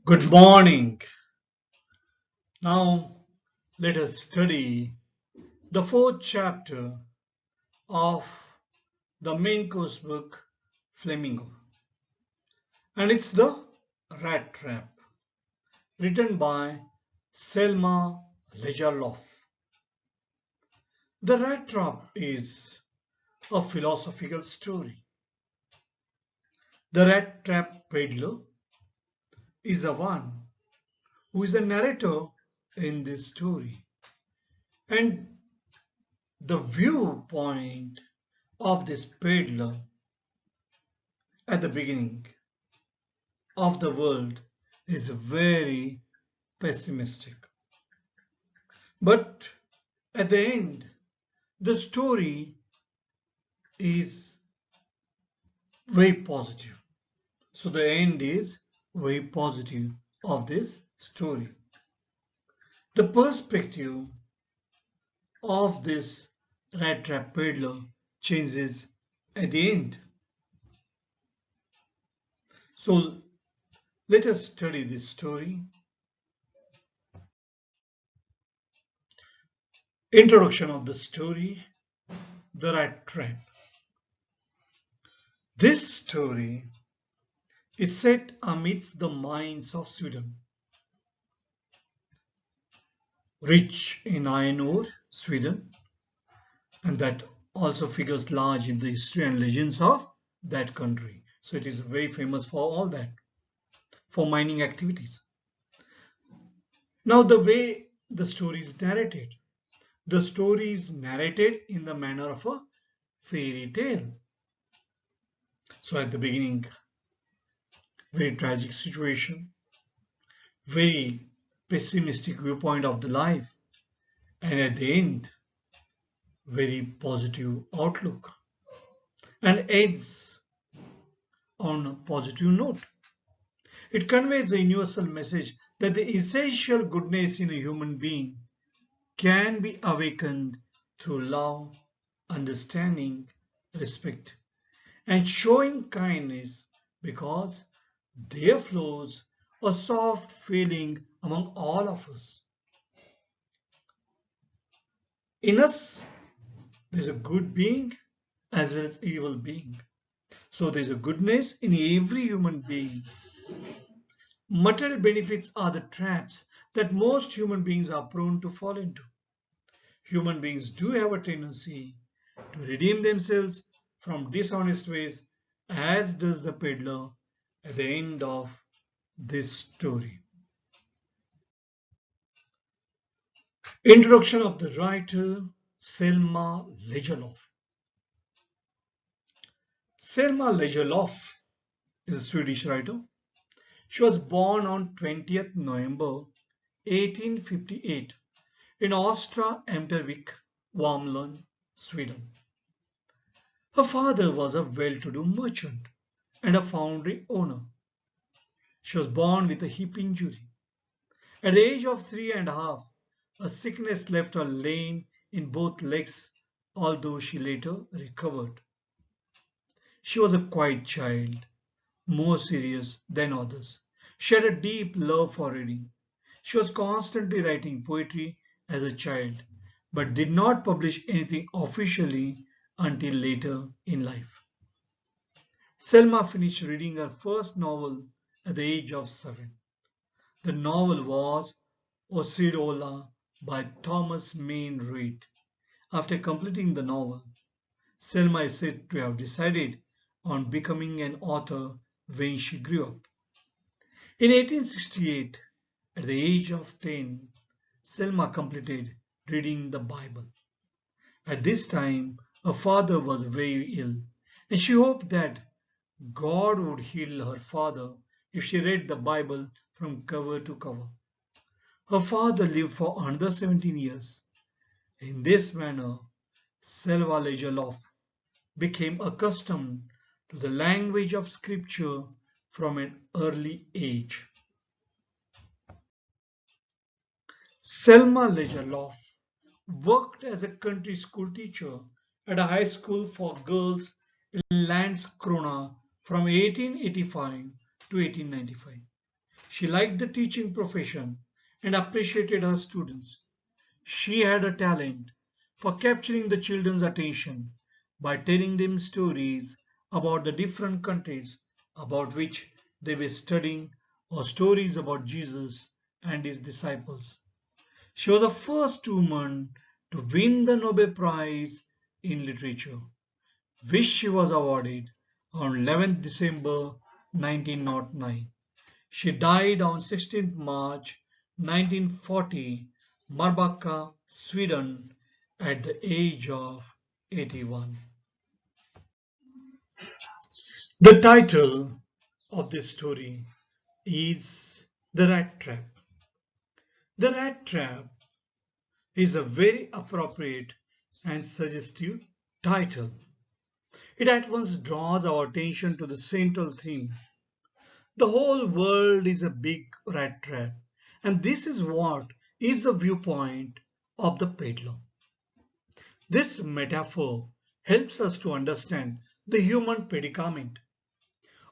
Good morning. Now let us study the fourth chapter of the main course book Flamingo. And it's the Rattrap, written by Selma Lagerlof. The Rattrap is a philosophical story. The Rattrap peddler is the one who is the narrator in this story. And the viewpoint of this peddler at the beginning of the world is very pessimistic. But at the end, the story is very positive. So the end is very positive of this story. The perspective of this rat trap peddler changes at the end. So let us study this story. Introduction of the story, the rat trap. This story is set amidst the mines of Sweden. Rich in iron ore, Sweden, and that also figures large in the history and legends of that country. So it is very famous for all that, for mining activities. Now the way the story is narrated. The story is narrated in the manner of a fairy tale. So at the beginning, very tragic situation, very pessimistic viewpoint of the life, and at the end, very positive outlook, and ends on a positive note. It conveys a universal message that the essential goodness in a human being can be awakened through love, understanding, respect, and showing kindness because there flows a soft feeling among all of us. In us, there's a good being as well as evil being. So there's a goodness in every human being. Material benefits are the traps that most human beings are prone to fall into. Human beings do have a tendency to redeem themselves from dishonest ways, as does the peddler at the end of this story. Introduction of the writer Selma Lagerlof. Selma Lagerlof is a Swedish writer. She was born on 20th November 1858 in Östra Ämtervik, Värmland, Sweden. Her father was a well-to-do merchant and a foundry owner. She was born with a hip injury. At the age of 3.5, a sickness left her lame in both legs, although she later recovered. She was a quiet child, more serious than others. She had a deep love for reading. She was constantly writing poetry as a child, but did not publish anything officially until later in life. Selma finished reading her first novel at the age of 7. The novel was Osceola by Thomas Mayne Reid. After completing the novel, Selma is said to have decided on becoming an author when she grew up. In 1868, at the age of 10, Selma completed reading the Bible. At this time, her father was very ill, and she hoped that God would heal her father if she read the Bible from cover to cover. Her father lived for another 17 years. In this manner, Selma Lagerlof became accustomed to the language of scripture from an early age. Selma Lagerlof worked as a country school teacher at a high school for girls in Landskrona from 1885 to 1895. She liked the teaching profession and appreciated her students. She had a talent for capturing the children's attention by telling them stories about the different countries about which they were studying or stories about Jesus and his disciples. She was the first woman to win the Nobel Prize in Literature, which she was awarded on 11th December 1909. She died on 16th March 1940, Marbacka, Sweden, at the age of 81. The title of this story is The Rat Trap. The Rat Trap is a very appropriate and suggestive title. It at once draws our attention to the central theme. The whole world is a big rat trap, and this is what is the viewpoint of the peddler. This metaphor helps us to understand the human predicament.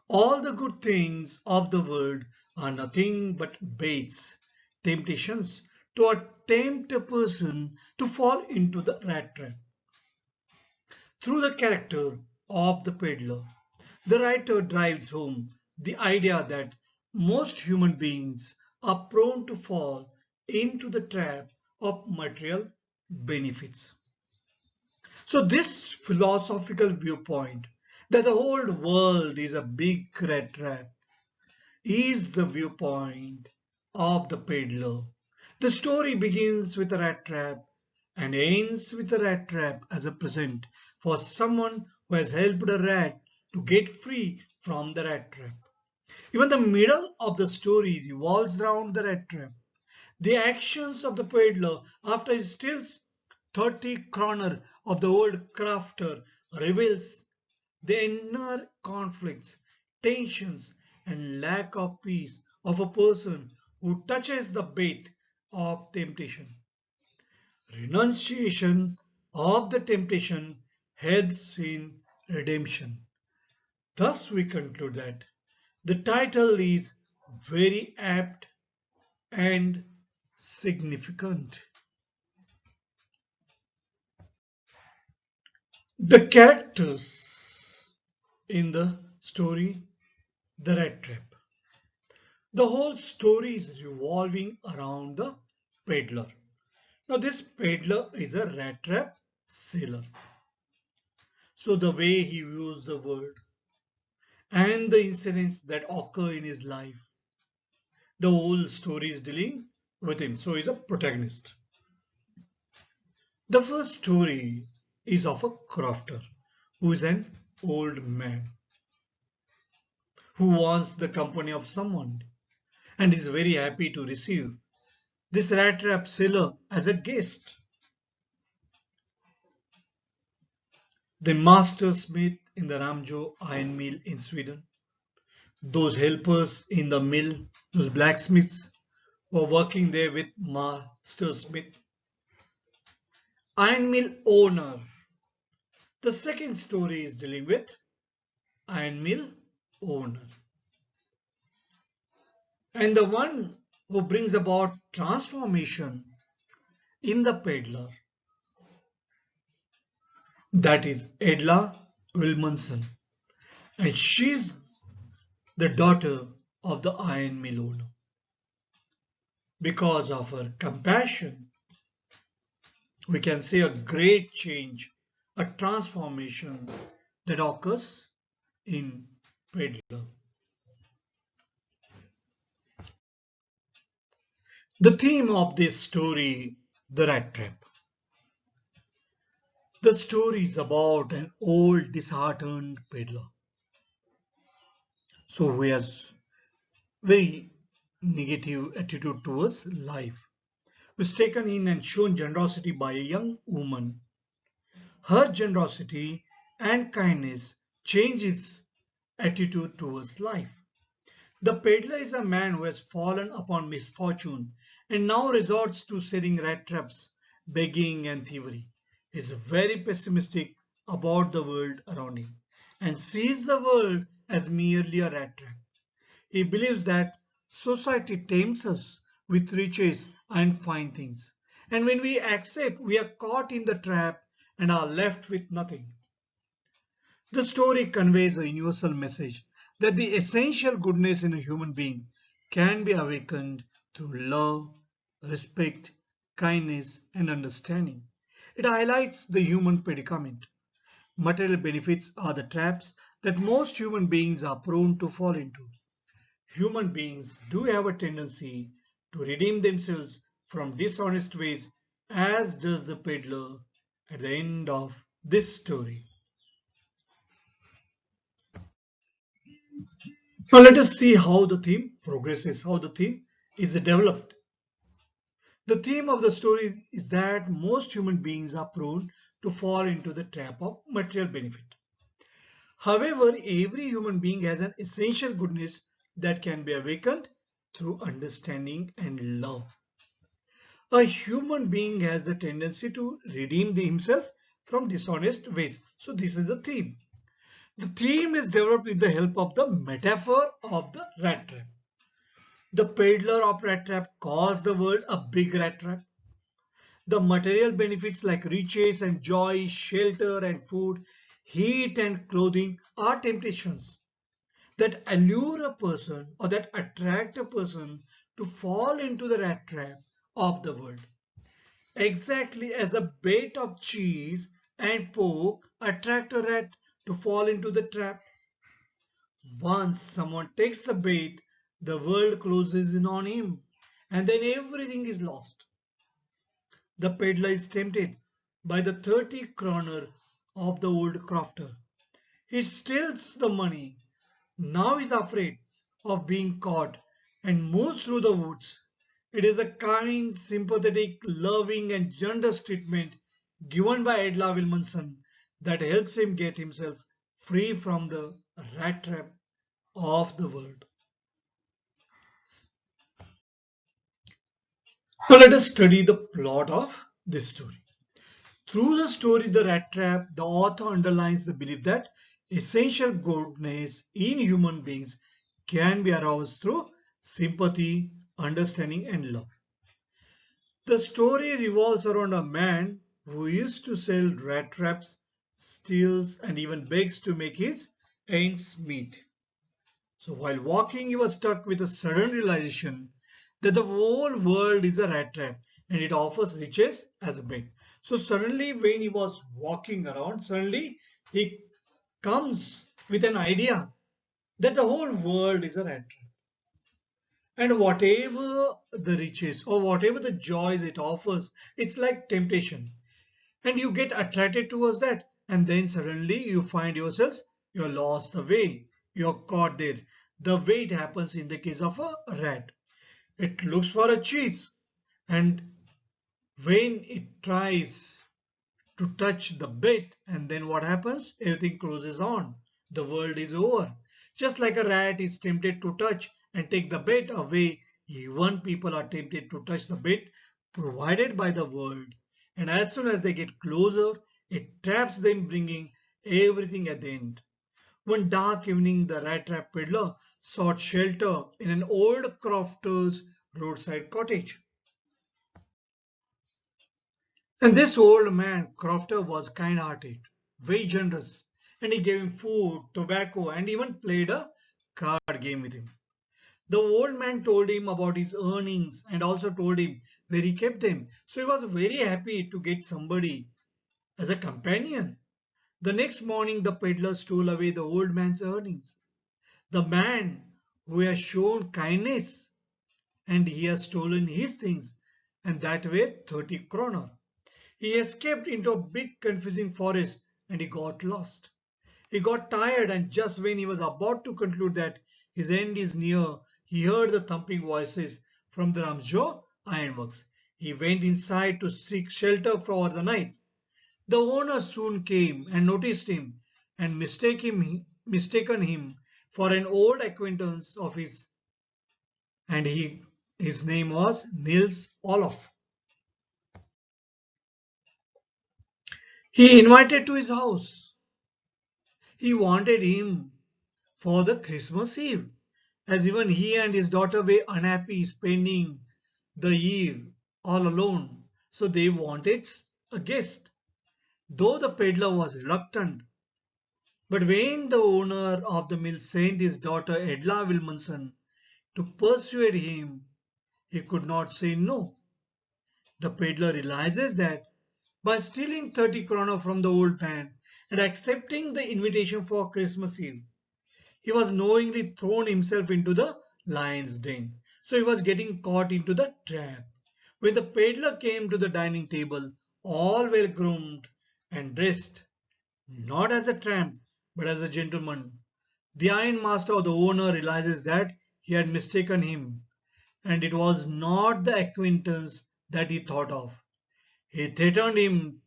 All the good things of the world are nothing but baits, temptations to tempt a person to fall into the rat trap. Through the character of the peddler, the writer drives home the idea that most human beings are prone to fall into the trap of material benefits. So, this philosophical viewpoint that the whole world is a big rat trap is the viewpoint of the peddler. The story begins with a rat trap and ends with a rat trap as a present for someone who has helped a rat to get free from the rat trap. Even the middle of the story revolves around the rat trap. The actions of the peddler after he steals 30 kroner of the old crafter reveals the inner conflicts, tensions, and lack of peace of a person who touches the bait of temptation. Renunciation of the temptation helps in redemption. Thus, we conclude that the title is very apt and significant. The characters in the story, The Rat Trap. The whole story is revolving around the peddler. Now, this peddler is a rat trap seller. So, the way he views the world and the incidents that occur in his life, the whole story is dealing with him. So, he's a protagonist. The first story is of a crofter who is an old man who wants the company of someone and is very happy to receive this rat trap seller as a guest. The master smith in the Ramjo iron mill in Sweden, those helpers in the mill, those blacksmiths who are working there with master smith, iron mill owner. The second story is dealing with iron mill owner. And the one who brings about transformation in the peddler, that is Edla Wilmanson, and she's the daughter of the iron mill owner. Because of her compassion, we can see a great change, a transformation that occurs in peddler. The theme of this story, the rat trap. The story is about an old disheartened peddler. So who has very negative attitude towards life, was taken in and shown generosity by a young woman. Her generosity and kindness change his attitude towards life. The peddler is a man who has fallen upon misfortune and now resorts to setting rat traps, begging and thievery. He is very pessimistic about the world around him and sees the world as merely a rat trap. He believes that Society tempts us with riches and fine things. And when we accept, we are caught in the trap and are left with nothing. The story conveys a universal message that the essential goodness in a human being can be awakened through love, respect, kindness, and understanding. It highlights the human predicament. Material benefits are the traps that most human beings are prone to fall into. Human beings do have a tendency to redeem themselves from dishonest ways, as does the peddler at the end of this story. Now let us see how the theme progresses, how the theme is developed. The theme of the story is that most human beings are prone to fall into the trap of material benefit. However, every human being has an essential goodness that can be awakened through understanding and love. A human being has a tendency to redeem himself from dishonest ways. So this is the theme. The theme is developed with the help of the metaphor of the rat trap. The peddler of Rattrap calls the world a big rat trap. The material benefits like riches and joy, shelter and food, heat and clothing are temptations that allure a person or that attract a person to fall into the rat trap of the world. Exactly as a bait of cheese and pork attract a rat to fall into the trap. Once someone takes the bait, the world closes in on him, and then everything is lost. The peddler is tempted by the 30 kroner of the old crofter. He steals the money. Now he's afraid of being caught and moves through the woods. It is a kind, sympathetic, loving, and generous treatment given by Edla Wilmanson that helps him get himself free from the rat trap of the world. Now let us study the plot of this story. Through the story The Rat Trap, the author underlines the belief that essential goodness in human beings can be aroused through sympathy, understanding, and love. The story revolves around a man who used to sell rat traps, steals, and even begs to make his ends meet. So while walking, he was struck with a sudden realization that the whole world is a rat trap and it offers riches as a bait. So suddenly, when he was walking around, suddenly he comes with an idea that the whole world is a rat trap. And whatever the riches or whatever the joys it offers, it's like temptation. And you get attracted towards that. And then suddenly you find yourselves, you're lost the way. You're caught there. The way it happens in the case of a rat. It looks for a cheese. And when it tries to touch the bait, and then what happens? Everything closes on. The world is over. Just like a rat is tempted to touch and take the bait away, even people are tempted to touch the bait provided by the world. And as soon as they get closer, it traps them, bringing everything at the end. One dark evening, the rat trap peddler sought shelter in an old crofter's roadside cottage. And this old man, Crofter, was kind hearted, very generous, and he gave him food, tobacco, and even played a card game with him. The old man told him about his earnings and also told him where he kept them. So he was very happy to get somebody as a companion. The next morning, the peddler stole away the old man's earnings. The man who has shown kindness and he has stolen his things, and that way 30 kroner. He escaped into a big confusing forest and he got lost. He got tired, and just when he was about to conclude that his end is near, he heard the thumping voices from the Ramjo ironworks. He went inside to seek shelter for the night. The owner soon came and noticed him and mistaken him for an old acquaintance of his, and his name was Nils Olof. He invited to his house. He wanted him for the Christmas Eve, as even he and his daughter were unhappy spending the eve all alone. So they wanted a guest, though the peddler was reluctant. But when the owner of the mill sent his daughter Edla Wilmanson to persuade him, he could not say no. The peddler realizes that by stealing 30 krona from the old man and accepting the invitation for Christmas Eve, he was knowingly thrown himself into the lion's den. So he was getting caught into the trap. When the peddler came to the dining table, all well groomed and dressed, not as a tramp, but as a gentleman, the ironmaster or the owner realizes that he had mistaken him, and it was not the acquaintance that he thought of. He threatened him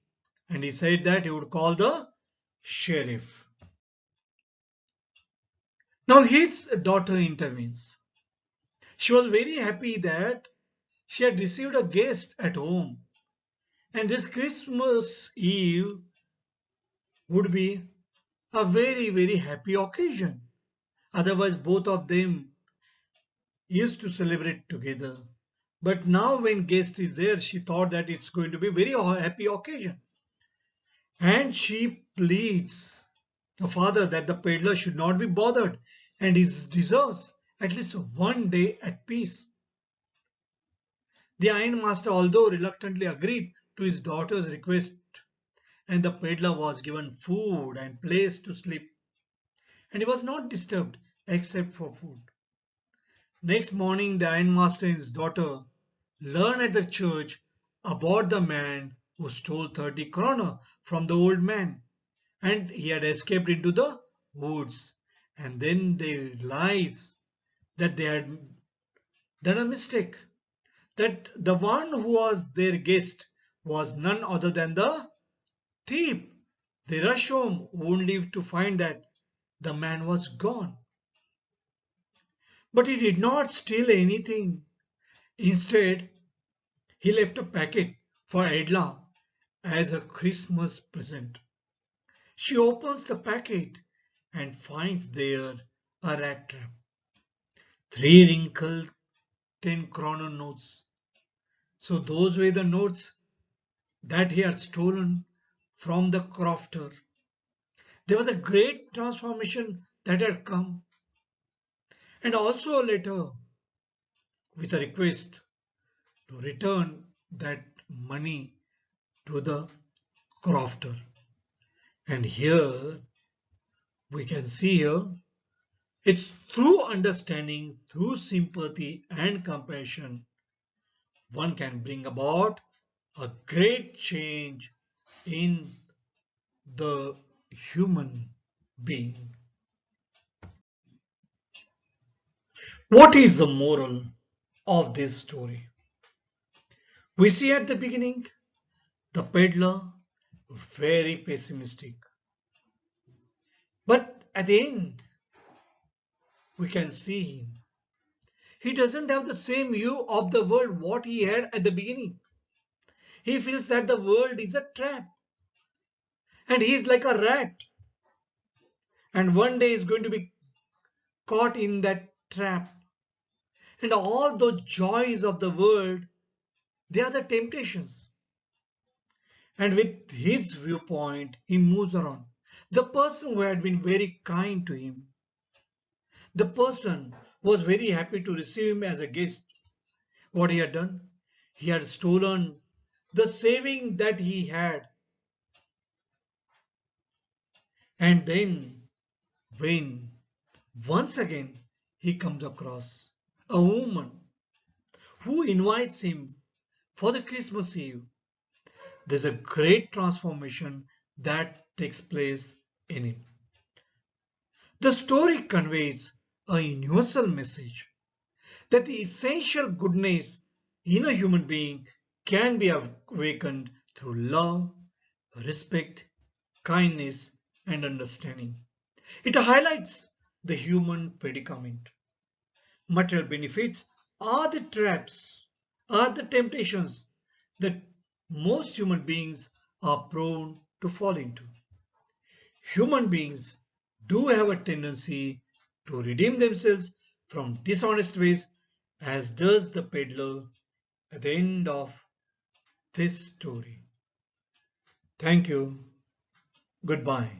and he said that he would call the sheriff. Now his daughter intervenes. She was very happy that she had received a guest at home, and this Christmas Eve would be a very, very happy occasion. Otherwise, both of them used to celebrate together. But now, when guest is there, she thought that it's going to be a very happy occasion. And she pleads the father that the peddler should not be bothered and he deserves at least one day at peace. The ironmaster, although reluctantly, agreed to his daughter's request, and the peddler was given food and place to sleep, and he was not disturbed except for food. Next morning, the ironmaster and his daughter learn at the church about the man who stole 30 krona from the old man, and he had escaped into the woods. And then they realize that they had done a mistake, that the one who was their guest was none other than the thief. They rush home only to find that the man was gone. But he did not steal anything. Instead, he left a packet for Edla as a Christmas present. She opens the packet and finds there a rat trap, three wrinkled 10 kroner notes. So those were the notes that he had stolen from the crofter. There was a great transformation that had come, and also a letter with a request to return that money to the crofter. And here we can see here it's through understanding, through sympathy and compassion, one can bring about a great change in the human being. What is the moral of this story? We see at the beginning the peddler very pessimistic, but at the end we can see him. He doesn't have the same view of the world what he had at the beginning. He feels that the world is a trap and he is like a rat, and one day is going to be caught in that trap. And all the joys of the world, they are the temptations. And with his viewpoint, he moves around. The person who had been very kind to him, the person was very happy to receive him as a guest. What he had done? He had stolen the saving that he had. And then, when once again he comes across a woman who invites him for the Christmas Eve, there's a great transformation that takes place in him. The story conveys a universal message that the essential goodness in a human being can be awakened through love, respect, kindness, and understanding. It highlights the human predicament. Material benefits are the traps, are the temptations that most human beings are prone to fall into. Human beings do have a tendency to redeem themselves from dishonest ways as does the peddler at the end of this story. Thank you. Goodbye.